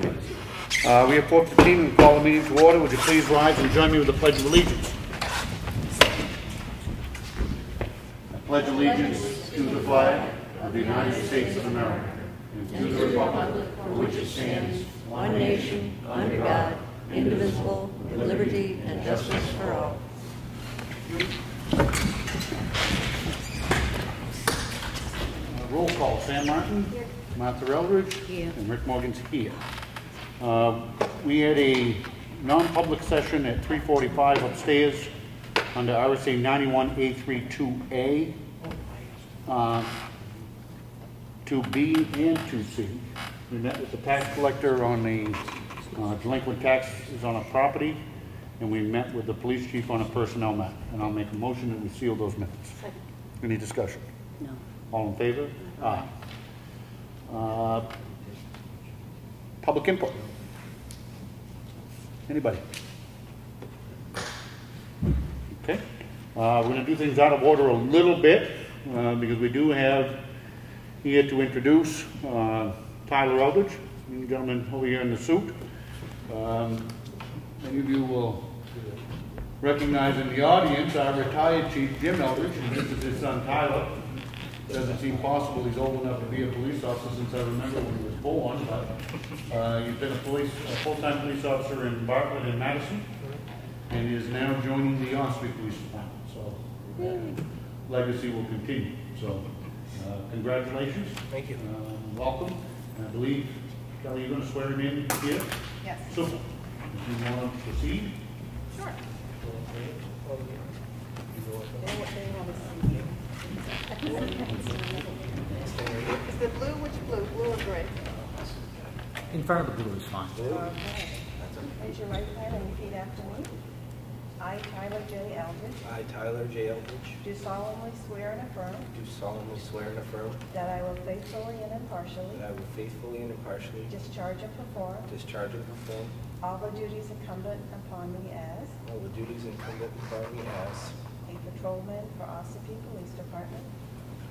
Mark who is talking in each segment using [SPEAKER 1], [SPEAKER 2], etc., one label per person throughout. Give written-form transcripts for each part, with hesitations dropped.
[SPEAKER 1] We have 4:15 and call the meeting to order. Would you please rise and join me with the Pledge of Allegiance? I pledge allegiance to the flag of the United States of America and to the republic for which it stands,
[SPEAKER 2] one nation, under God, indivisible, with liberty and justice for all.
[SPEAKER 1] Roll call. Sam Martin,
[SPEAKER 2] Here.
[SPEAKER 1] Martha Eldridge,
[SPEAKER 2] Here.
[SPEAKER 1] and Rick Morgan's here. We had a non-public session at 3:45 upstairs under RSA 91A32A, 2B and 2C. We met with the tax collector on the delinquent taxes on a property, and we met with the police chief on a personnel matter. And I'll make a motion that we seal those minutes.
[SPEAKER 2] Second.
[SPEAKER 1] Any discussion?
[SPEAKER 2] No.
[SPEAKER 1] All in favor? Aye. Public input. Anybody? Okay. We're going to do things out of order a little bit because we do have here to introduce Tyler Eldridge, the gentleman over here in the suit. Many of you will recognize in the audience our retired chief, Jim Eldridge, and this is his son Tyler. Doesn't seem possible he's old enough to be a police officer since I remember when he was born, but he's been a full-time police officer in Bartlett and Madison, and is now joining the Ossipee Police Department. So that legacy will continue. So congratulations.
[SPEAKER 3] Thank you.
[SPEAKER 1] Welcome. I believe, Kelly, you're going to swear him in here?
[SPEAKER 4] Yes.
[SPEAKER 1] Super. If you want to proceed.
[SPEAKER 4] Sure. Is the blue, which blue? Blue or gray?
[SPEAKER 3] In front of the blue is fine.
[SPEAKER 4] Okay. Raise your right hand and repeat after me. I, Tyler J. Eldridge,
[SPEAKER 3] I, Tyler J. Eldridge,
[SPEAKER 4] do solemnly swear and affirm
[SPEAKER 3] do solemnly swear and affirm
[SPEAKER 4] that I will faithfully and impartially
[SPEAKER 3] that I will faithfully and impartially
[SPEAKER 4] discharge and perform
[SPEAKER 3] discharge and perform
[SPEAKER 4] all the duties incumbent upon me as
[SPEAKER 3] all the duties incumbent upon me as
[SPEAKER 4] a patrolman for Ossipee Police Department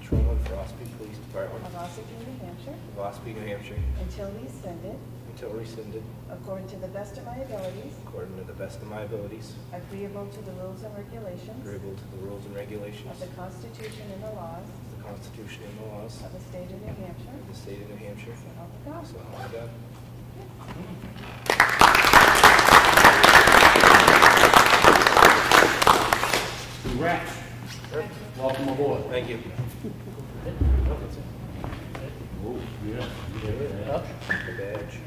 [SPEAKER 3] patrolman for Ossipee Police Department
[SPEAKER 4] of Ossipee, New Hampshire,
[SPEAKER 3] of Ossipee, New Hampshire,
[SPEAKER 4] until rescinded,
[SPEAKER 3] until rescinded,
[SPEAKER 4] according to the best of my abilities,
[SPEAKER 3] according to the best of my abilities,
[SPEAKER 4] agreeable to the rules and regulations
[SPEAKER 3] agreeable to the rules and regulations
[SPEAKER 4] of the Constitution and the laws
[SPEAKER 3] of the Constitution and the laws
[SPEAKER 4] of the state of New Hampshire,
[SPEAKER 3] of the state of New Hampshire.
[SPEAKER 4] so help me God.
[SPEAKER 3] So help me God.
[SPEAKER 1] Congrats. Welcome aboard.
[SPEAKER 3] Thank you.
[SPEAKER 1] Oh, yeah.
[SPEAKER 3] The badge.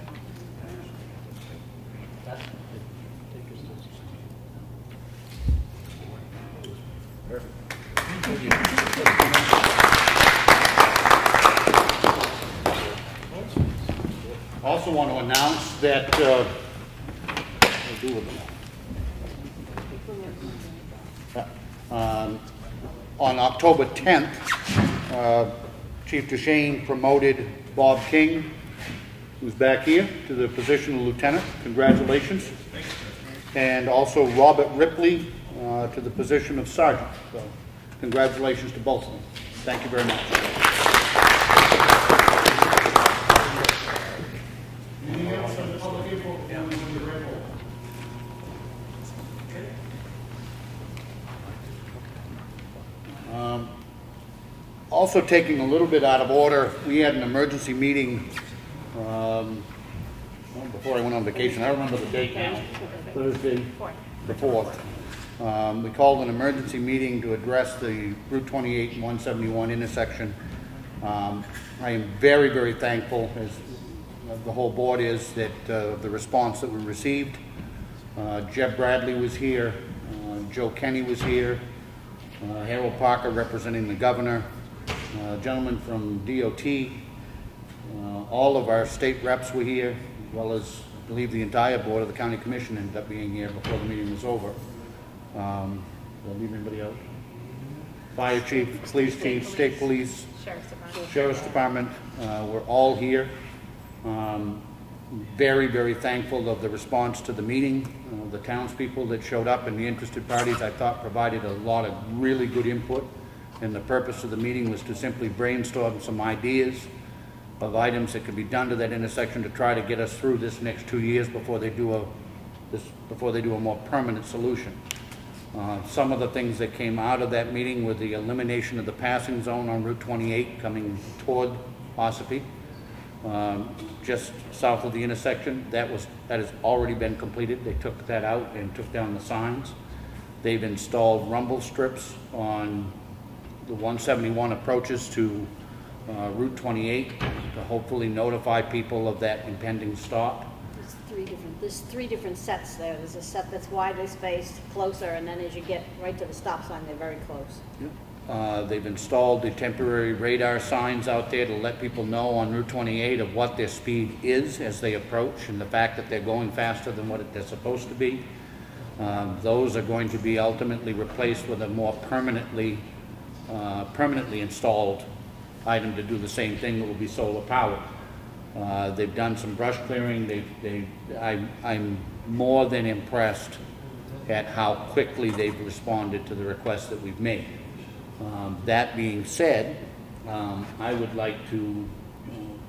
[SPEAKER 3] Perfect.
[SPEAKER 1] Also want to announce that on October 10th, Chief DeShane promoted Bob King, who's back here, to the position of lieutenant. Congratulations. And also Robert Ripley to the position of sergeant. So congratulations to both of them. Thank you very much. Anything else on the public info? Also taking a little bit out of order, we had an emergency meeting before I went on vacation. I remember the date now, Thursday the 4th. We called an emergency meeting to address the Route 28 and 171 intersection. I am very, very thankful, as the whole board is, that the response that we received. Jeb Bradley was here, Joe Kenny was here, Harold Parker representing the governor, a gentleman from DOT, all of our state reps were here, as well as, I believe, the entire board of the county commission ended up being here before the meeting was over. Did I leave anybody out? Fire chief, police chief, state police, sheriff's department, we're all here. Very, very thankful of the response to the meeting. The townspeople that showed up and the interested parties, I thought, provided a lot of really good input. And the purpose of the meeting was to simply brainstorm some ideas of items that could be done to that intersection to try to get us through this next 2 years before they do a more permanent solution. Some of the things that came out of that meeting were the elimination of the passing zone on Route 28 coming toward Ossipee, just south of the intersection. That has already been completed. They took that out and took down the signs. They've installed rumble strips on the 171 approaches to Route 28 to hopefully notify people of that impending stop.
[SPEAKER 5] There's three different sets there. There's a set that's widely spaced, closer, and then as you get right to the stop sign, they're very close.
[SPEAKER 1] Yep. They've installed the temporary radar signs out there to let people know on Route 28 of what their speed is as they approach, and the fact that they're going faster than what they're supposed to be. Those are going to be ultimately replaced with a more permanently installed item to do the same thing that will be solar powered. They've done some brush clearing. I'm more than impressed at how quickly they've responded to the requests that we've made. That being said, I would like to,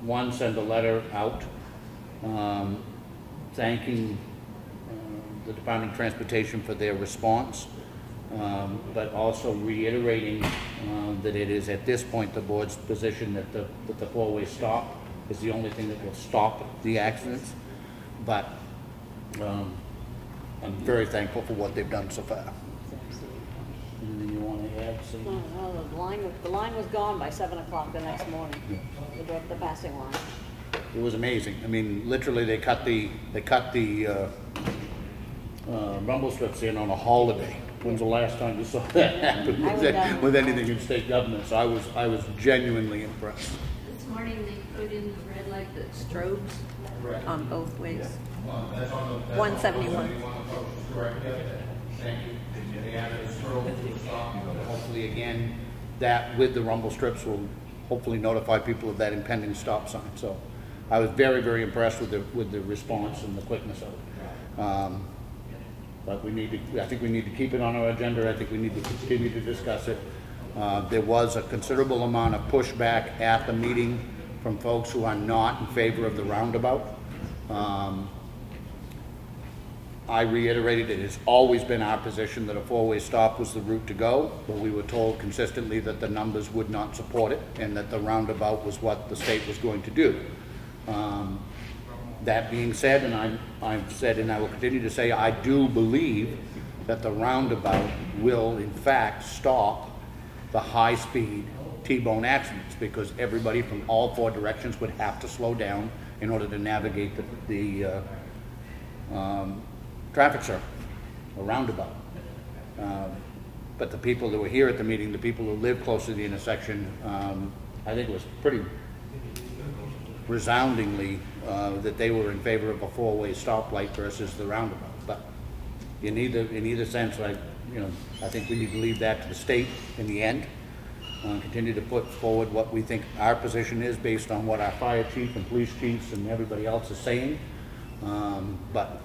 [SPEAKER 1] one, send a letter out thanking the Department of Transportation for their response, but also reiterating that it is at this point the board's position that the four-way stop is the only thing that will stop the accidents. But I'm very thankful for what they've done so far. Anything you want to add?
[SPEAKER 5] No, the line was gone by 7 o'clock the next morning. Yeah. The passing line.
[SPEAKER 1] It was amazing. I mean, literally, they cut the rumble strips in on a holiday. When's the last time you saw that happen with anything in state government? So I was genuinely impressed.
[SPEAKER 2] This morning they put in the red light that strobes on both ways. 171.
[SPEAKER 1] Thank you. They added a strobe to a stop. Hopefully, again, that with the rumble strips will hopefully notify people of that impending stop sign. So I was very, very impressed with the response and the quickness of it. But I think we need to keep it on our agenda. I think we need to continue to discuss it. There was a considerable amount of pushback at the meeting from folks who are not in favor of the roundabout. I reiterated it has always been our position that a four-way stop was the route to go, but we were told consistently that the numbers would not support it and that the roundabout was what the state was going to do. That being said, and I've said and I will continue to say, I do believe that the roundabout will in fact stop the high-speed T-bone accidents, because everybody from all four directions would have to slow down in order to navigate the traffic circle, or roundabout. But the people that were here at the meeting, the people who live close to the intersection, I think it was pretty resoundingly that they were in favor of a four-way stoplight versus the roundabout. But in either sense, I think we need to leave that to the state in the end. Continue to put forward what we think our position is based on what our fire chief and police chiefs and everybody else is saying. But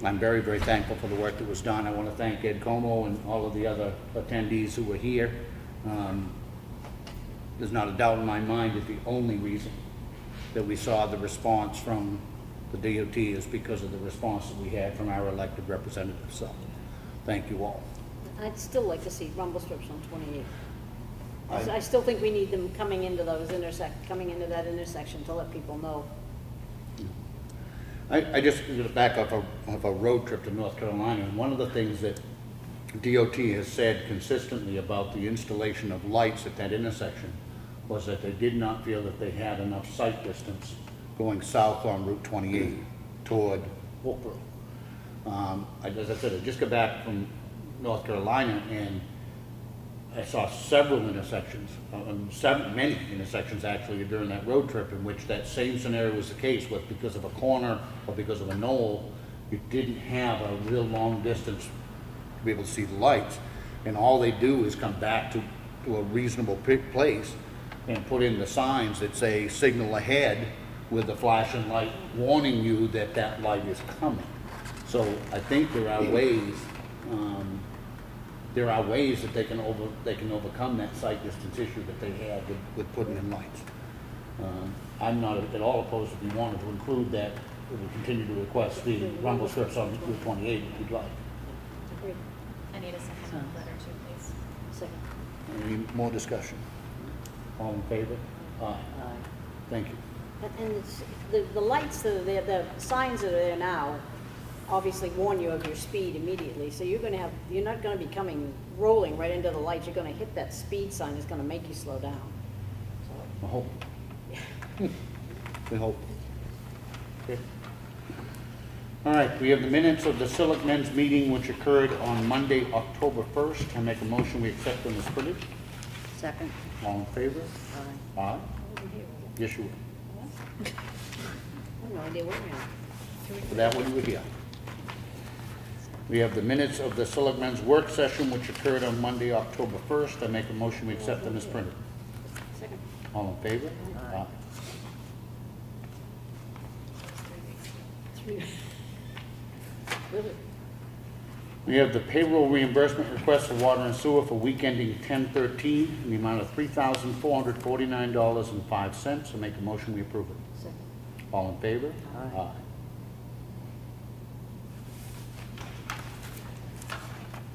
[SPEAKER 1] I'm very, very thankful for the work that was done. I want to thank Ed Comeau and all of the other attendees who were here. There's not a doubt in my mind that the only reason that we saw the response from the DOT is because of the response that we had from our elected representatives. So, thank you all.
[SPEAKER 5] I'd still like to see rumble strips on 28. I still think we need them coming into that intersection to let people know.
[SPEAKER 1] I just did back off of a road trip to North Carolina, and one of the things that DOT has said consistently about the installation of lights at that intersection was that they did not feel that they had enough sight distance going south on Route 28 toward Oakbrook. As I said, I just got back from North Carolina, and I saw several intersections, many intersections actually during that road trip, in which that same scenario was the case, with because of a corner or because of a knoll, you didn't have a real long distance to be able to see the lights. And all they do is come back to a reasonable place and put in the signs that say signal ahead with the flashing light warning you that that light is coming. So I think there are ways that they can overcome that sight distance issue that they had with putting in lights. I'm not at all opposed if you wanted to include that, we will continue to request the rumble strips on Route 28 if you'd like.
[SPEAKER 5] Agreed.
[SPEAKER 6] I need a second on the letter too, please.
[SPEAKER 5] Second.
[SPEAKER 1] Any more discussion? All in favor? Aye.
[SPEAKER 5] Aye.
[SPEAKER 1] Thank you.
[SPEAKER 5] And it's, the lights that are there, the signs that are there now, obviously warn you of your speed immediately. So you're not gonna be rolling right into the lights. You're gonna hit that speed sign. It's gonna make you slow down. So,
[SPEAKER 1] I hope. We hope. Okay. All right, we have the minutes of the Selectmen's meeting which occurred on Monday, October 1st. I make a motion we accept them as printed.
[SPEAKER 5] second.
[SPEAKER 1] All in favor?
[SPEAKER 5] Aye.
[SPEAKER 1] Aye.
[SPEAKER 5] I wasn't here.
[SPEAKER 1] Yes, you were.
[SPEAKER 5] I have no idea where we are.
[SPEAKER 1] For that one, you were here. We have the minutes of the Selectmen's work session which occurred on Monday, October 1st. I make a motion we accept them as printed.
[SPEAKER 5] Second.
[SPEAKER 1] All in favor? Aye.
[SPEAKER 5] 3 weeks. Really?
[SPEAKER 1] We have the payroll reimbursement request for water and sewer for week ending 10/13 in the amount of $3,449.05. I make a motion we approve it.
[SPEAKER 5] Second.
[SPEAKER 1] All in favor?
[SPEAKER 5] Aye.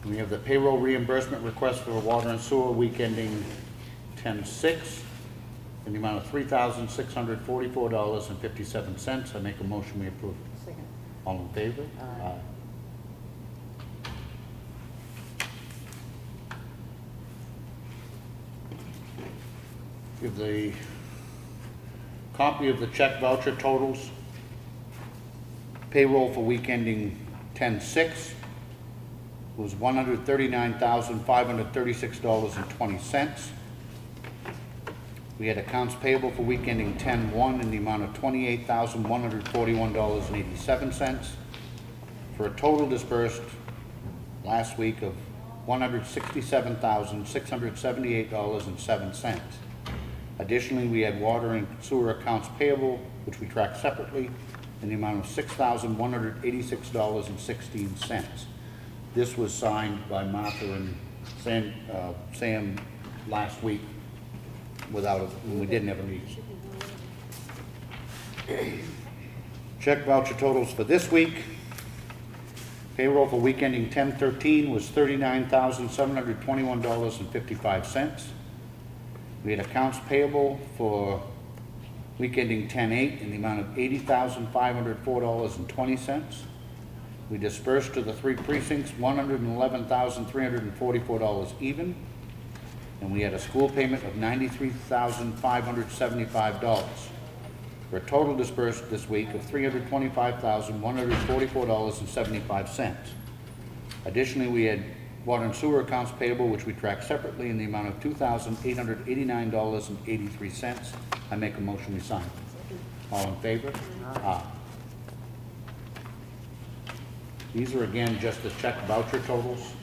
[SPEAKER 1] We have the payroll reimbursement request for water and sewer week ending 10/6 in the amount of $3,644.57. I make a motion we approve it.
[SPEAKER 5] Second.
[SPEAKER 1] All in favor?
[SPEAKER 5] Aye.
[SPEAKER 1] Give the copy of the check voucher totals. Payroll for week ending 10/6 was $139,536.20. We had accounts payable for week ending 10/1 in the amount of $28,141.87, for a total disbursed last week of $167,678.07. Additionally, we had water and sewer accounts payable, which we track separately, in the amount of $6,186.16. This was signed by Martha and Sam last week when we didn't have a meeting. Check voucher totals for this week. Payroll for week ending 10/13 was $39,721.55. We had accounts payable for week ending 10/8 in the amount of $80,504.20. We dispersed to the 3 precincts $111,344 even. And we had a school payment of $93,575, for a total disbursed this week of $325,144.75. Additionally, we had water and sewer accounts payable, which we track separately, in the amount of $2,889.83. I make a motion we sign. All in favor? Aye. These are again just the check voucher totals.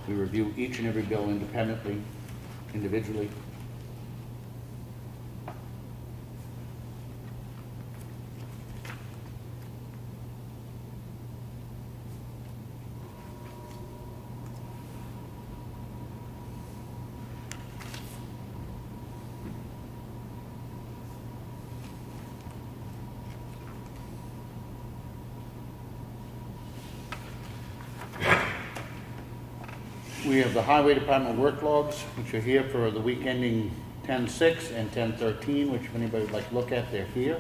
[SPEAKER 1] We review each and every bill independently, individually. We have the Highway Department work logs, which are here for the week ending 10/6 and 10/13, which if anybody would like to look at, they're here.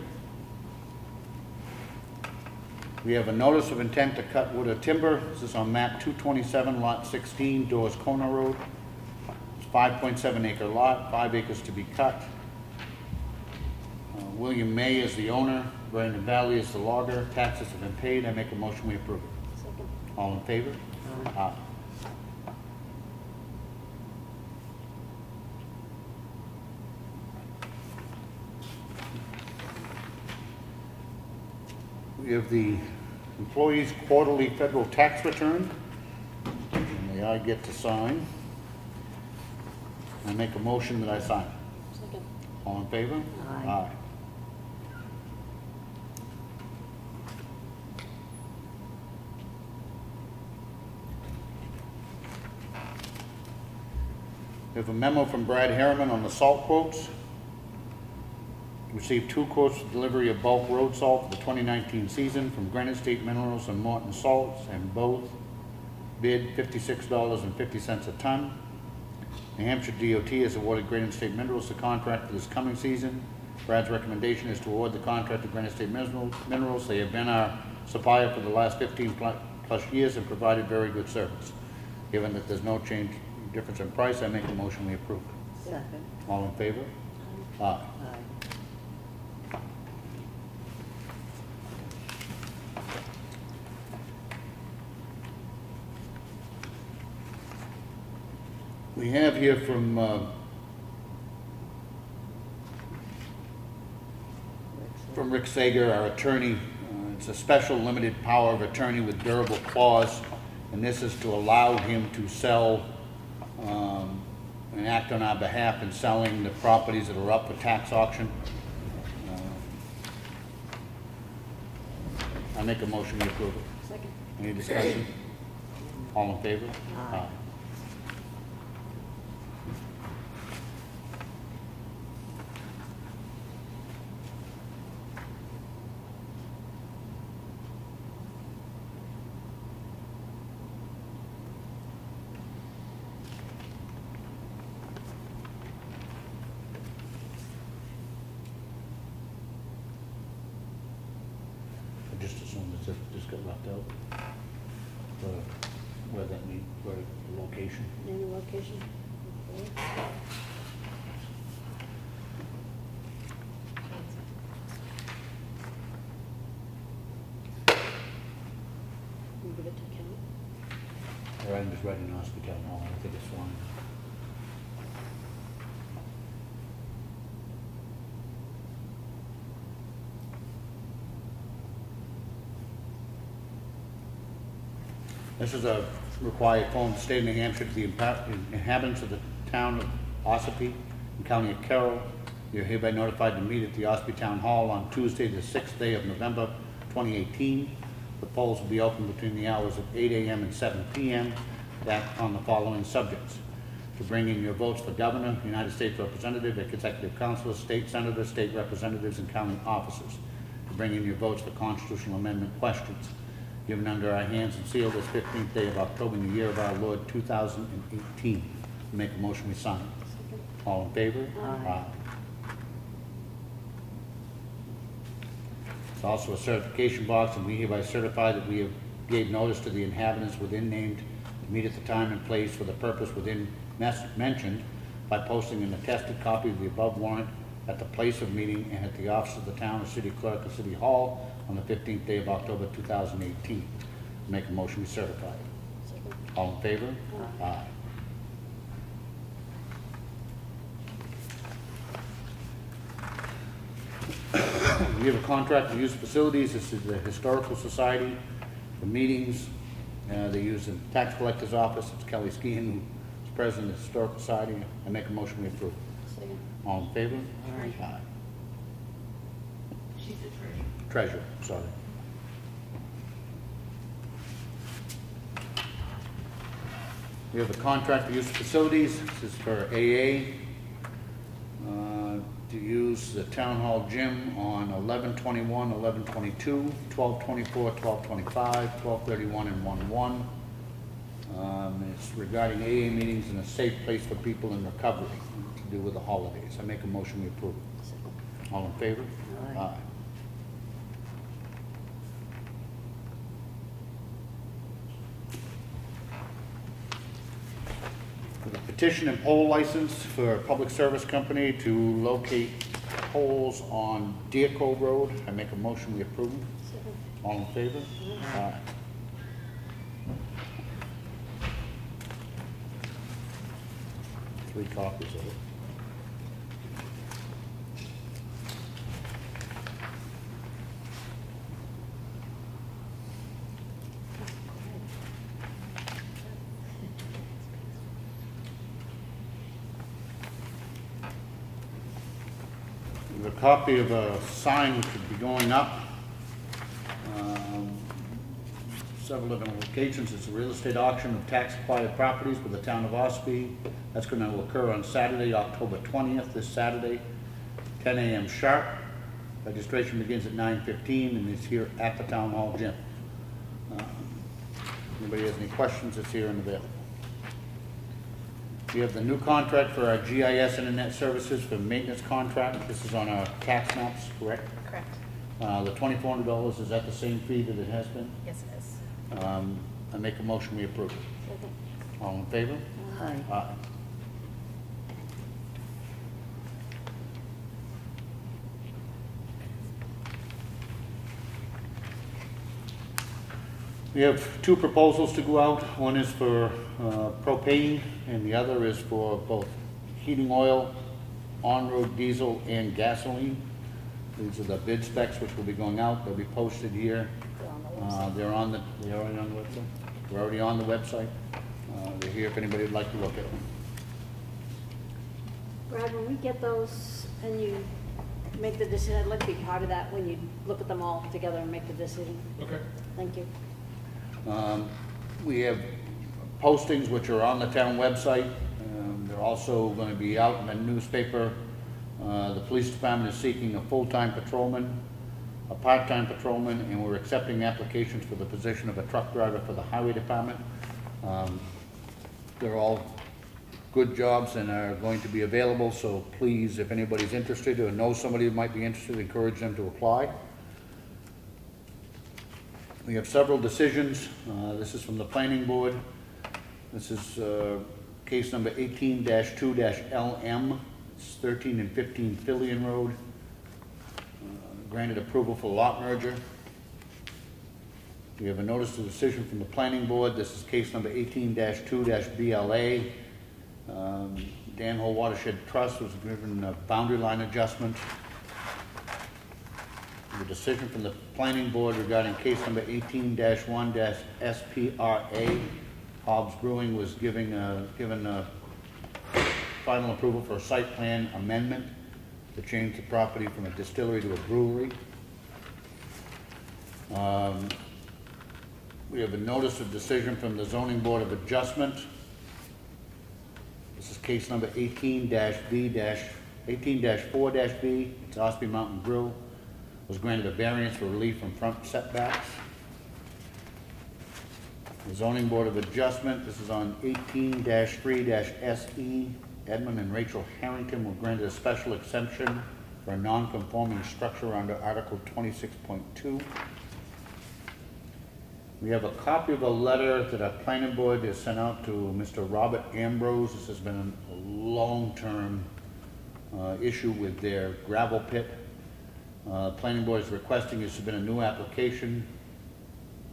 [SPEAKER 1] We have a notice of intent to cut wood or timber. This is on map 227, lot 16, Doors Comeau Road. It's a 5.7 acre lot, 5 acres to be cut. William May is the owner, Brandon Valley is the logger. Taxes have been paid. I make a motion we approve it.
[SPEAKER 5] Second.
[SPEAKER 1] All in favor? Aye. We have the employees' quarterly federal tax return, and I get to sign. I make a motion that I sign.
[SPEAKER 5] Second.
[SPEAKER 1] All in favor?
[SPEAKER 5] Aye. We have a memo from Brad Harriman on the salt quotes.
[SPEAKER 1] Received 2 quotes for delivery of bulk road salt for the 2019 season from Granite State Minerals and Morton Salts, and both bid $56.50 a ton. New Hampshire DOT has awarded Granite State Minerals the contract for this coming season. Brad's recommendation is to award the contract to Granite State Minerals. They have been our supplier for the last 15 plus years and provided very good service. Given that there's no difference in price, I make a motion we approve.
[SPEAKER 5] Second.
[SPEAKER 1] All in favor? Aye.
[SPEAKER 5] Aye.
[SPEAKER 1] We have here from Rick Sager, our attorney. It's a special limited power of attorney with durable clause, and this is to allow him to sell and act on our behalf in selling the properties that are up for tax auction. I make a motion to approve it.
[SPEAKER 5] Second.
[SPEAKER 1] Any discussion? All in favor?
[SPEAKER 5] Aye.
[SPEAKER 1] I just assumed that this just got left out. Where that mean, where the location?
[SPEAKER 5] Any location? Okay. You give it to Ken?
[SPEAKER 1] Or I'm just writing Ossipee Town Hall. I think it's fine. This is a required form of the state of New Hampshire to the inhabitants of the town of Ossipee and county of Carroll. You're hereby notified to meet at the Ossipee Town Hall on Tuesday, the 6th day of November 2018. The polls will be open between the hours of 8 a.m. and 7 p.m. That on the following subjects: to bring in your votes for governor, United States representative, executive council, state senators, state representatives, and county officers. To bring in your votes for constitutional amendment questions given under our hands and sealed this 15th day of October in the year of our Lord 2018. Make a motion we sign. All in favor?
[SPEAKER 5] Aye.
[SPEAKER 1] It's also a certification box, and we hereby certify that we have gave notice to the inhabitants within named to meet at the time and place for the purpose within mentioned by posting an attested copy of the above warrant at the place of meeting and at the office of the town or city clerk or city hall on the 15th day of October 2018. Make a motion we certify it.
[SPEAKER 5] Second.
[SPEAKER 1] All in favor?
[SPEAKER 5] Aye.
[SPEAKER 1] We have a contract to use facilities. This is the Historical Society for meetings. They use the tax collector's office. It's Kelly Skehan, who's president of the Historical Society. I make a motion we approve.
[SPEAKER 5] Second.
[SPEAKER 1] All in favor?
[SPEAKER 5] Aye.
[SPEAKER 1] Aye.
[SPEAKER 2] She's the treasurer.
[SPEAKER 1] Treasurer, sorry. We have a contract to use facilities. This is for AA to use the Town Hall gym on 11/21, 11/22, 12/24, 12/25, 12/31, and 1/1. It's regarding AA meetings in a safe place for people in recovery to do with the holidays. I make a motion we approve.
[SPEAKER 5] Second.
[SPEAKER 1] All in favor?
[SPEAKER 5] Aye.
[SPEAKER 1] With a petition and poll license for a public service company to locate poles on Deer Cove Road. I make a motion we approve.
[SPEAKER 5] Second.
[SPEAKER 1] All in favor? Aye. Three copies of it. A copy of a sign which would be going up. Several different locations. It's a real estate auction of tax acquired properties with the town of Ossipee. That's going to occur on Saturday, October 20th, this Saturday, 10 a.m. sharp. Registration begins at 9:15 and is here at the Town Hall gym. Anybody has any questions, it's here and available. We have the new contract for our GIS Internet Services for maintenance contract. This is on our tax maps, correct?
[SPEAKER 6] Correct.
[SPEAKER 1] The $2,400, is that the same fee that it has been?
[SPEAKER 6] Yes, it is.
[SPEAKER 1] I make a motion we approve.
[SPEAKER 5] Second.
[SPEAKER 1] All in favor?
[SPEAKER 2] Aye.
[SPEAKER 1] Aye. We have two proposals to go out. One is for propane and the other is for both heating oil, on-road diesel, and gasoline. These are the bid specs which will be going out. They'll be posted here. They're already on the website. They're already on the website. They're here if anybody would like to look at them.
[SPEAKER 5] Brad, when we get those and you make the decision, I'd like to be part of that when you look at them all together and make the decision.
[SPEAKER 1] Okay.
[SPEAKER 5] Thank you.
[SPEAKER 1] We have postings which are on the town website. They're also going to be out in the newspaper. The police department is seeking a full-time patrolman, a part-time patrolman, and we're accepting applications for the position of a truck driver for the highway department. They're all good jobs and are going to be available, so please, if anybody's interested or knows somebody who might be interested, encourage them to apply. We have several decisions. This is from the planning board. This is case number 18-2-LM. It's 13 and 15 Fillion Road. Granted approval for lot merger. We have a notice of decision from the planning board. This is case number 18-2-BLA. Danville Watershed Trust was given a boundary line adjustment. The decision from the planning board regarding case number 18-1-SPRA. Hobbs Brewing was given a final approval for a site plan amendment to change the property from a distillery to a brewery. We have a notice of decision from the zoning board of adjustment. This is case number 18-4-B. It's Ossipee Mountain Grill. Was granted a variance for relief from front setbacks. The zoning board of adjustment, this is on 18-3-SE. Edmund and Rachel Harrington were granted a special exemption for a non-conforming structure under Article 26.2. We have a copy of a letter that our planning board has sent out to Mr. Robert Ambrose. This has been a long-term issue with their gravel pit. Planning board is requesting you submit a new application.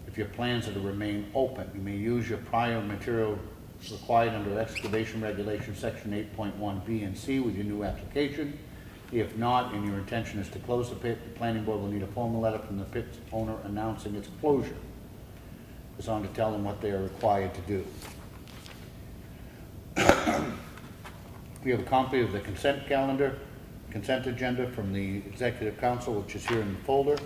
[SPEAKER 1] If your plans are to remain open, you may use your prior material required under excavation regulation section 8.1 B and C with your new application. If not, and your intention is to close the pit, the planning board will need a formal letter from the pit owner announcing its closure. It's on to tell them what they are required to do. We have a copy of the consent calendar, consent agenda from the Executive Council, which is here in the folder.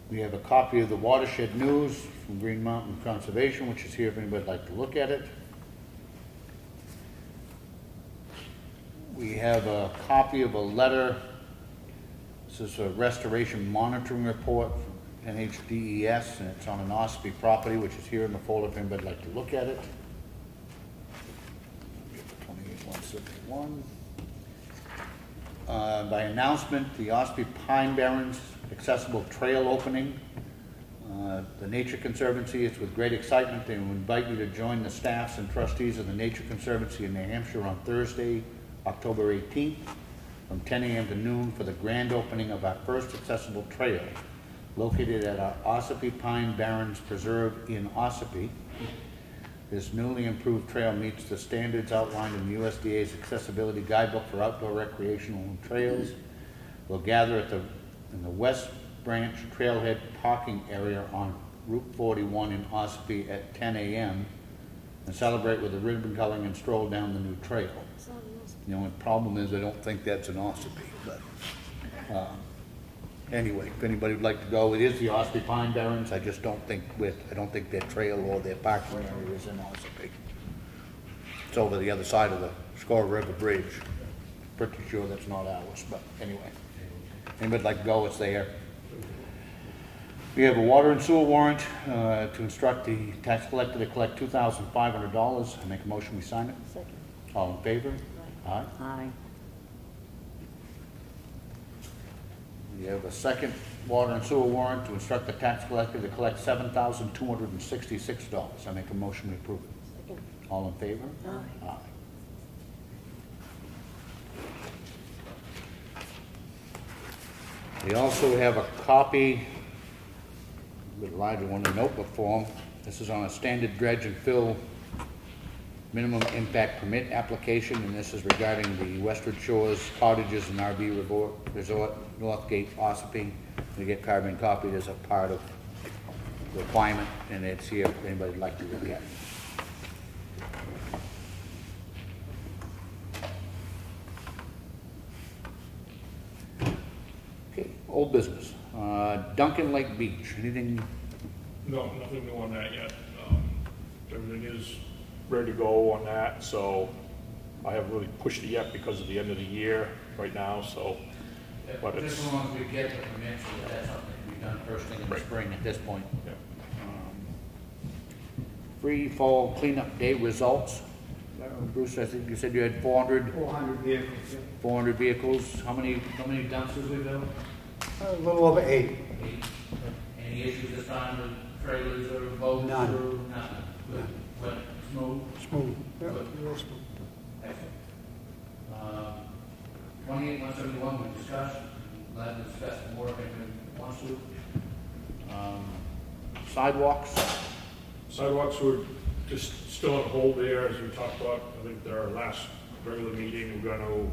[SPEAKER 1] We have a copy of the Watershed News from Green Mountain Conservation, which is here if anybody would like to look at it. We have a copy of a letter. This is a restoration monitoring report from NHDES, and it's on an Ossipee property, which is here in the folder if anybody would like to look at it. 28171. By announcement, the Ossipee Pine Barrens accessible trail opening. The Nature Conservancy is with great excitement. They invite you to join the staffs and trustees of the Nature Conservancy in New Hampshire on Thursday, October 18th from 10 a.m. to noon for the grand opening of our first accessible trail located at our Ossipee Pine Barrens Preserve in Ossipee. This newly improved trail meets the standards outlined in the USDA's Accessibility Guidebook for Outdoor Recreational Trails. We'll gather in the West Branch Trailhead parking area on Route 41 in Ossipee at 10 a.m. and celebrate with a ribbon cutting and stroll down the new trail. The only problem is I don't think that's in Ossipee, but anyway, if anybody would like to go, it is the Ossipee Pine Barrens. I just don't think their trail or their parking area is in Ossipee. It's over the other side of the Squaw River Bridge. Pretty sure that's not ours, but anyway. Anybody like to go, it's there. We have a water and sewer warrant to instruct the tax collector to collect $2,500. I make a motion we sign it.
[SPEAKER 5] Second.
[SPEAKER 1] All in favor? Aye.
[SPEAKER 5] Aye.
[SPEAKER 1] We have a second water and sewer warrant to instruct the tax collector to collect $7,266. I make a motion we approve it.
[SPEAKER 5] Second.
[SPEAKER 1] All in favor?
[SPEAKER 5] Aye.
[SPEAKER 1] Aye. We also have a copy, a bit larger one, in notebook form. This is on a standard dredge and fill minimum impact permit application, and this is regarding the Westward Shores Cottages and RV Resort, Northgate, Ossipee. We get carbon copied as a part of the requirement, and it's here if anybody would like to look at it. Okay, old business. Duncan Lake Beach, anything?
[SPEAKER 7] No, nothing new on that yet. Everything is ready to go on that, so I haven't really pushed it yet because of the end of the year right now, so. But it's,
[SPEAKER 1] Just as long as we get the permits, that's something to be done first thing in the
[SPEAKER 7] Right.
[SPEAKER 1] spring at this point.
[SPEAKER 7] yeah.
[SPEAKER 1] Free fall cleanup day results. Bruce, I think you said you had 400
[SPEAKER 8] vehicles, yeah.
[SPEAKER 1] 400 vehicles. How many dumpsters we built?
[SPEAKER 8] A little over 8.
[SPEAKER 1] 8. Any issues this time with trailers or boats?
[SPEAKER 8] None.
[SPEAKER 1] Or nothing? Good. Wet, smooth?
[SPEAKER 8] Smooth. Yeah,
[SPEAKER 1] Good.
[SPEAKER 8] real smooth.
[SPEAKER 1] Excellent. 28-171 we discussed. Glad to discuss more if anyone wants to. Sidewalks.
[SPEAKER 7] Sidewalks were just still on hold there, as we talked about. I think at our last regular meeting, we're gonna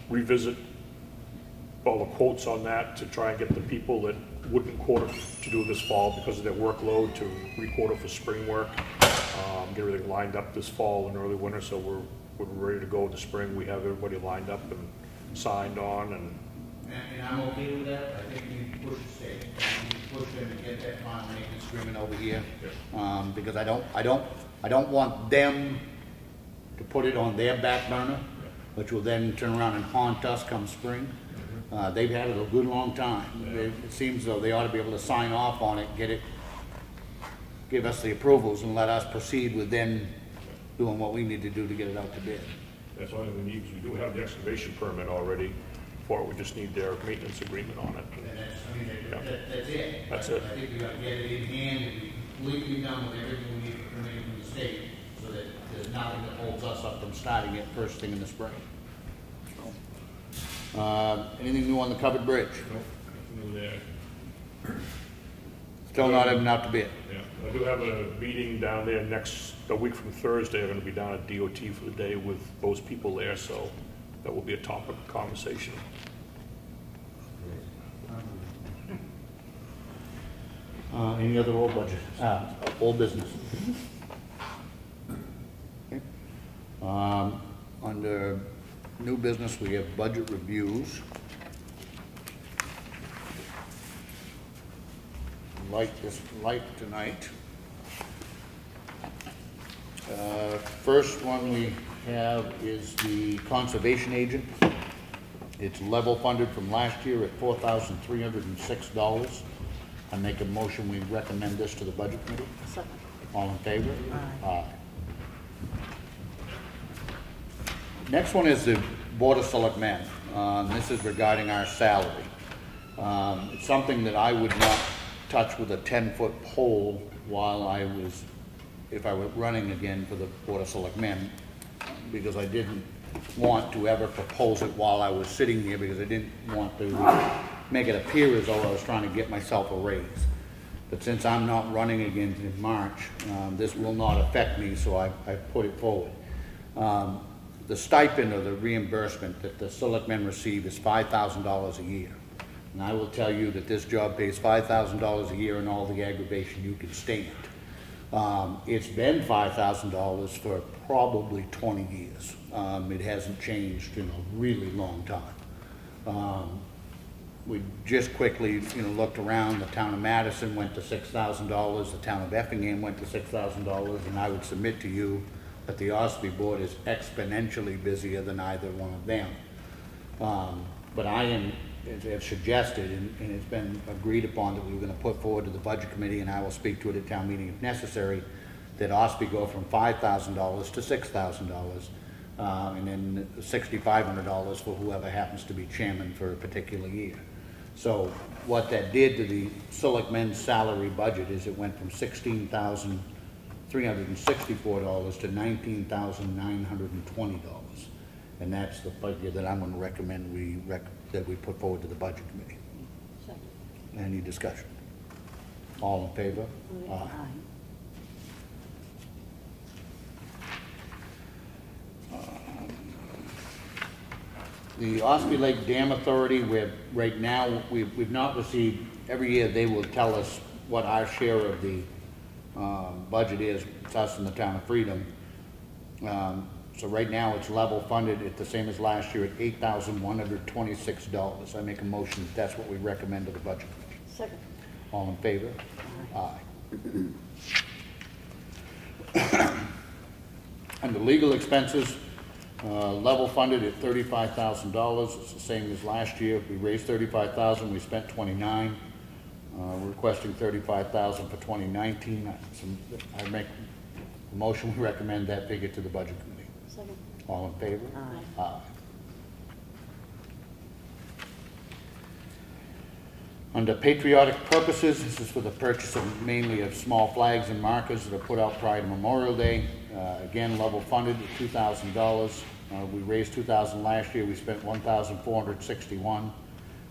[SPEAKER 7] revisit all the quotes on that to try and get the people that wouldn't quote to do this fall because of their workload to re-quote it for spring work. Get everything lined up this fall and early winter, so we're ready to go in the spring. We have everybody lined up and signed on, and
[SPEAKER 1] I'm okay with that. I think we push the state. We push them to get that final maintenance agreement over here. Because I don't want them to put it on their back burner, which will then turn around and haunt us come spring. They've had it a good long time. It seems though they ought to be able to sign off on it, get it, give us the approvals and let us proceed with them doing what we need to do to get it out to bid.
[SPEAKER 7] that's all we need. We do have the excavation permit already for it. We just need their maintenance agreement on it.
[SPEAKER 1] That's it.
[SPEAKER 7] That's it.
[SPEAKER 1] I think we got to get it in hand and be completely done with everything we need for permitting from the state so that there's nothing that holds us up from starting it first thing in the spring. Anything new on the covered bridge?
[SPEAKER 7] Nothing new there.
[SPEAKER 1] Still not even out to bid.
[SPEAKER 7] Yeah, I do have a meeting down there a week from Thursday. I'm going to be down at DOT for the day with those people there, so that will be a topic of conversation.
[SPEAKER 1] Any other old budget? Old business? Okay. Under new business, we have budget reviews. Light tonight. First one we have is the conservation agent. It's level funded from last year at $4,306. I make a motion we recommend this to the budget committee.
[SPEAKER 5] Second.
[SPEAKER 1] All in favor?
[SPEAKER 5] Aye.
[SPEAKER 1] Aye. Next one is the Board of Selectmen. This is regarding our salary. It's something that I would not touch with a 10-foot pole while if I were running again for the Board of Selectmen, because I didn't want to ever propose it while I was sitting here, because I didn't want to make it appear as though I was trying to get myself a raise. But since I'm not running again in March, this will not affect me, so I put it forward. The stipend or the reimbursement that the selectmen receive is $5,000 a year. And I will tell you that this job pays $5,000 a year and all the aggravation you can stand. It's been $5,000 for probably 20 years. It hasn't changed in a really long time. We just quickly, looked around. The town of Madison went to $6,000. The town of Effingham went to $6,000. And I would submit to you that the Ossipee board is exponentially busier than either one of them. but I am, as have suggested, and it's been agreed upon that we were gonna put forward to the budget committee, and I will speak to it at town meeting if necessary, that Ossipee go from $5,000 to $6,000, and then $6,500 for whoever happens to be chairman for a particular year. So what that did to the selectmen's salary budget is it went from $16,364 to $19,920. And that's the figure that I'm going to recommend that we put forward to the budget committee.
[SPEAKER 5] Second.
[SPEAKER 1] Any discussion? All in favor? Aye. The Ossipee Lake Dam Authority, right now, we've not received, every year they will tell us what our share of the budget is. It's us in the town of Freedom. So right now it's level funded at the same as last year at $8,126. I make a motion that that's what we recommend to the budget committee.
[SPEAKER 5] Second.
[SPEAKER 1] All in favor? Aye. Under legal expenses, level funded at $35,000. It's the same as last year. We raised $35,000. We spent $29,000. We're requesting $35,000 for 2019. I make a motion. We recommend that figure to the budget committee.
[SPEAKER 5] Second.
[SPEAKER 1] All in favor?
[SPEAKER 5] Aye.
[SPEAKER 1] Aye. Under patriotic purposes, this is for the purchase of mainly of small flags and markers that are put out prior to Memorial Day. Again, level funded at $2,000. We raised $2,000 last year. We spent $1,461,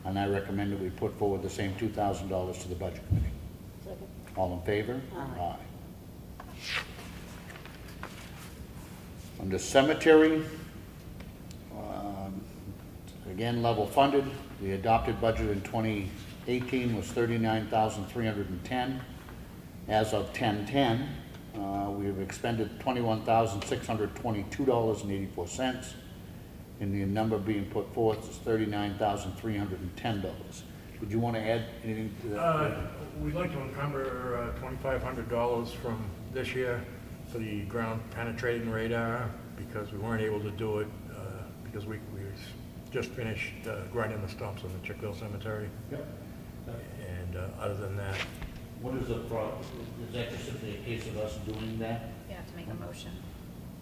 [SPEAKER 1] and I recommend that we put forward the same $2,000 to the budget committee.
[SPEAKER 5] Second.
[SPEAKER 1] All in favor?
[SPEAKER 5] Aye. Under
[SPEAKER 1] cemetery, again, level funded. The adopted budget in 2018 was $39,310. As of 10/10, we have expended $21,622.84, and the number being put forth is $39,310. Would you want to add anything to that?
[SPEAKER 7] We'd like to encumber $2,500 from this year for the ground penetrating radar, because we weren't able to do it because we just finished grinding the stumps on the Chickville Cemetery.
[SPEAKER 1] Yep.
[SPEAKER 7] And other than that,
[SPEAKER 1] What is the problem? Is that just simply a case of us doing that?
[SPEAKER 6] You have to make a motion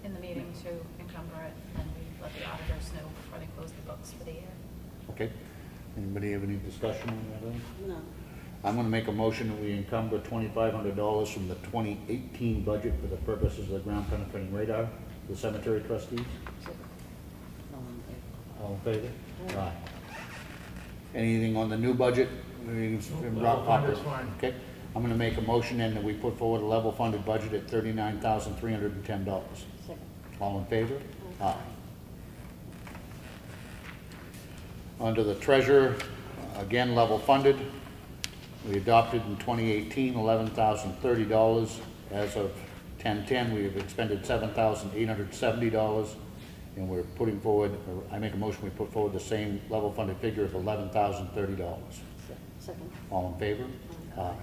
[SPEAKER 6] in the meeting to encumber it, and then we let the auditors know before they close the books for the year.
[SPEAKER 1] Okay. Anybody have any discussion on that?
[SPEAKER 5] No.
[SPEAKER 1] I'm going to make a motion that we encumber $2,500 from the 2018 budget for the purposes of the ground penetrating radar, the cemetery trustees.
[SPEAKER 5] Second.
[SPEAKER 1] All in favor? Aye. Anything on the new budget?
[SPEAKER 7] level funded's fine.
[SPEAKER 1] Okay. I'm going to make a motion then that we put forward a level funded budget at $39,310.
[SPEAKER 5] Second.
[SPEAKER 1] All in favor? Aye. Under the treasurer, again level funded. We adopted in 2018 $11,030. As of 10/10, we have expended $7,870, and we're putting forward, or I make a motion we put forward the same level funded figure of $11,030.
[SPEAKER 5] Second.
[SPEAKER 1] All in favor? Aye.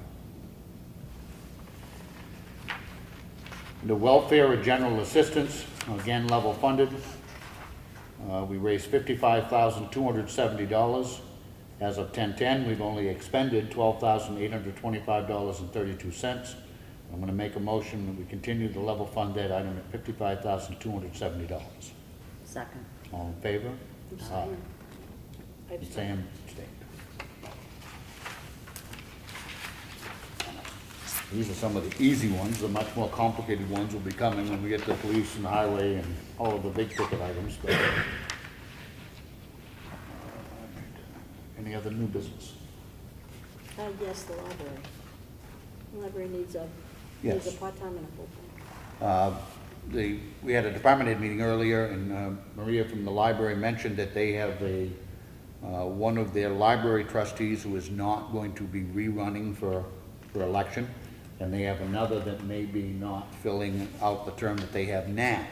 [SPEAKER 1] The welfare or general assistance, again level funded. We raised $55,270. As of 10/10, we've only expended $12,825.32. I'm going to make a motion that we continue to level fund that item at $55,270.
[SPEAKER 5] Second.
[SPEAKER 1] All in favor? Aye.
[SPEAKER 5] Abstain.
[SPEAKER 1] Sam abstained. These are some of the easy ones. The much more complicated ones will be coming when we get to police and highway and all of the big ticket items. But, any other new business?
[SPEAKER 5] Yes, the library. The library needs a part-time and a full-time.
[SPEAKER 1] We had a department head meeting earlier, and Maria from the library mentioned that they have one of their library trustees who is not going to be rerunning for election, and they have another that may be not filling out the term that they have now.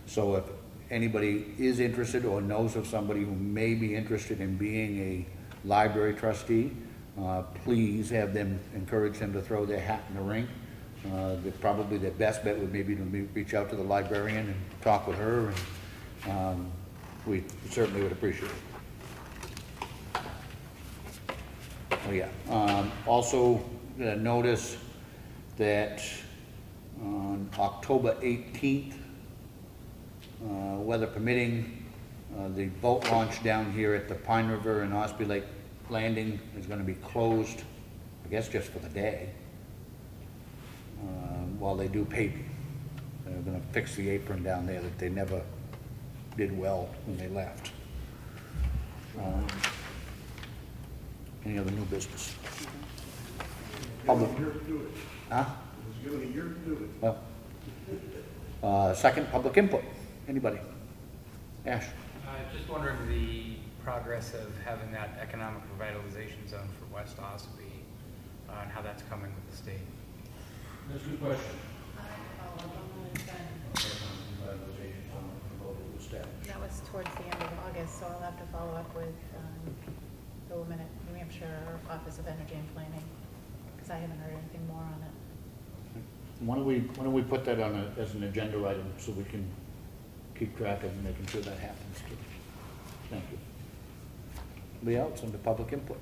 [SPEAKER 1] So if anybody is interested or knows of somebody who may be interested in being a library trustee, please encourage them to throw their hat in the ring. Probably their best bet would maybe to reach out to the librarian and talk with her, and we certainly would appreciate it. Oh, yeah. Also, notice that on October 18th, weather permitting, the boat launch down here at the Pine River and Ossipee Lake Landing is going to be closed, I guess just for the day, while they do paving. They're going to fix the apron down there that they never did well when they left. Any other new business? Public. Huh? Well, second, public input. Anybody? Ash?
[SPEAKER 9] Just wondering the progress of having that economic revitalization zone for West Ossipee and how that's coming with the state.
[SPEAKER 1] That's a good question.
[SPEAKER 6] That was towards the end of August, so I'll have to follow up with the woman at New Hampshire Office of Energy and Planning, because I haven't heard anything more on it.
[SPEAKER 1] Why don't we put that on as an agenda item so we can keep track of making sure that happens too. Thank you. Anybody else under public input?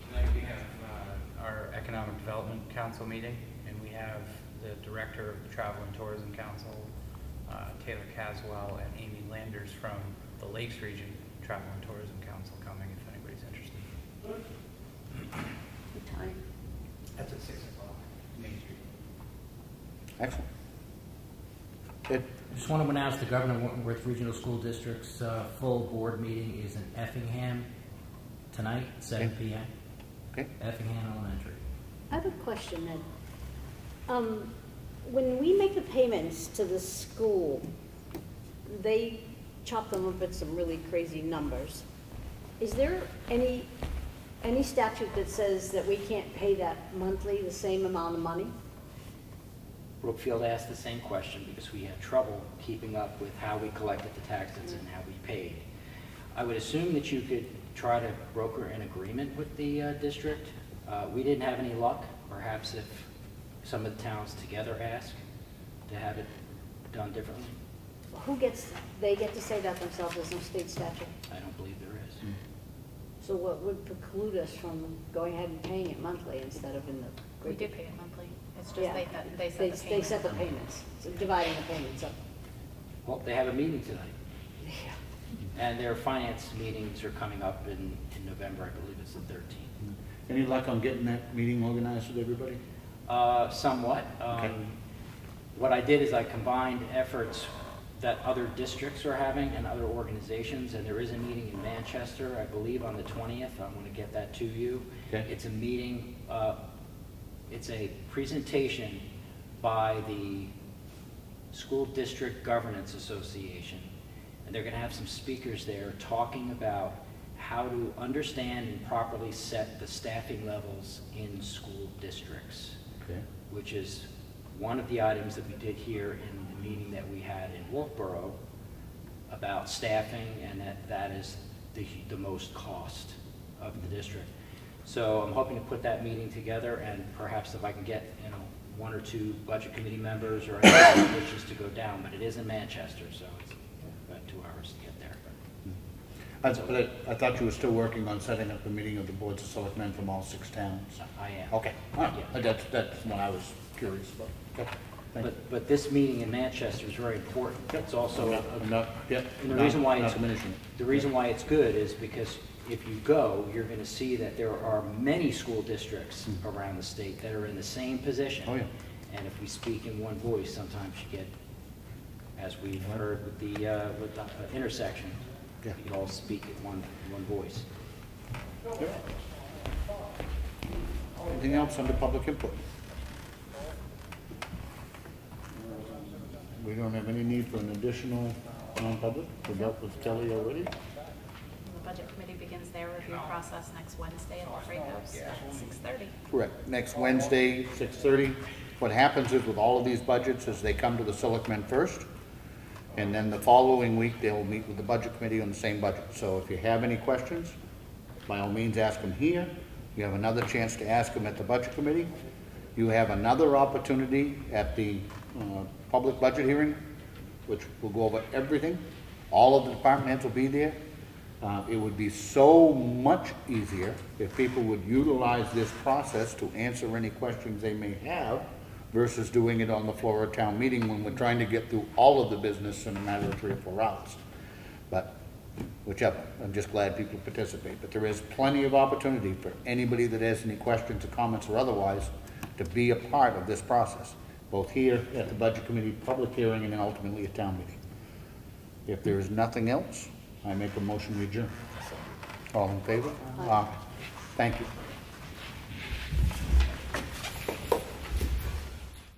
[SPEAKER 9] Tonight we have our Economic Development Council meeting, and we have the Director of the Travel and Tourism Council, Taylor Caswell, and Amy Landers from the Lakes Region Travel and Tourism Council coming if anybody's interested.
[SPEAKER 2] What time?
[SPEAKER 9] That's at 6 o'clock, Main Street.
[SPEAKER 1] Excellent. Ed?
[SPEAKER 10] Just want to announce the Governor Worth Regional School District's full board meeting is in Effingham tonight, 7 p.m.
[SPEAKER 1] Okay.
[SPEAKER 10] Effingham Elementary.
[SPEAKER 5] I have a question, Ed. When we make the payments to the school, they chop them up at some really crazy numbers. Is there any statute that says that we can't pay that monthly, the same amount of money?
[SPEAKER 11] Brookfield asked the same question because we had trouble keeping up with how we collected the taxes and how we paid. I would assume that you could try to broker an agreement with the district. We didn't have any luck. Perhaps if some of the towns together ask to have it done differently.
[SPEAKER 5] They get to say that themselves, there's no state statute?
[SPEAKER 11] I don't believe there is.
[SPEAKER 5] So what would preclude us from going ahead and paying it monthly instead of in the...
[SPEAKER 6] We did pay it monthly. It's just
[SPEAKER 5] Yeah.
[SPEAKER 6] they set the payment.
[SPEAKER 5] They set the payments, so dividing the payments up.
[SPEAKER 11] Well, they have a meeting tonight.
[SPEAKER 5] Yeah.
[SPEAKER 11] And their finance meetings are coming up in November, I believe it's the 13th.
[SPEAKER 1] Any luck on getting that meeting organized with everybody?
[SPEAKER 11] Somewhat.
[SPEAKER 1] Okay.
[SPEAKER 11] What I did is I combined efforts that other districts are having and other organizations, and there is a meeting in Manchester, I believe, on the 20th. I'm going to get that to you.
[SPEAKER 1] Okay.
[SPEAKER 11] It's a meeting, it's a presentation by the School District Governance Association, and they're going to have some speakers there talking about how to understand and properly set the staffing levels in school districts,
[SPEAKER 1] Okay.
[SPEAKER 11] which is one of the items that we did here in the meeting that we had in Wolfboro about staffing, and that is the most cost of the district. So I'm hoping to put that meeting together, and perhaps if I can get one or two budget committee members or anyone who wishes to go down, but it is in Manchester, so it's about 2 hours to get there.
[SPEAKER 1] I thought you were still working on setting up a meeting of the boards of selectmen from all 6 towns.
[SPEAKER 11] I am.
[SPEAKER 1] Okay. All right.
[SPEAKER 11] Yeah.
[SPEAKER 1] That's what I was curious about. Okay. Thank you.
[SPEAKER 11] But this meeting in Manchester is very important. It's also,
[SPEAKER 1] I'm not, yep,
[SPEAKER 11] and the reason why
[SPEAKER 1] not
[SPEAKER 11] it's
[SPEAKER 1] diminishing.
[SPEAKER 11] the reason why it's good is because if you go, you're going to see that there are many school districts around the state that are in the same position.
[SPEAKER 1] Oh, yeah.
[SPEAKER 11] And if we speak in one voice, sometimes you get, as we've heard with the intersection,
[SPEAKER 1] Yeah.
[SPEAKER 11] you all speak in one voice.
[SPEAKER 1] Yep. Anything else under public input? We don't have any need for an additional non-public. We dealt with Kelly already.
[SPEAKER 6] The Budget Committee begins their review process next Wednesday at the Freight House at 6:30.
[SPEAKER 1] Correct. Next Wednesday, 6:30. What happens is with all of these budgets is they come to the selectmen first, and then the following week they'll meet with the Budget Committee on the same budget. So if you have any questions, by all means ask them here. You have another chance to ask them at the Budget Committee. You have another opportunity at the public budget hearing, which will go over everything. All of the department heads will be there. It would be so much easier if people would utilize this process to answer any questions they may have versus doing it on the floor of town meeting when we're trying to get through all of the business in a matter of 3 or 4 hours. But whichever, I'm just glad people participate. But there is plenty of opportunity for anybody that has any questions or comments or otherwise to be a part of this process, both here at the Budget Committee public hearing and then ultimately at town meeting. If there is nothing else, I make a motion to adjourn. All in favor? Thank you.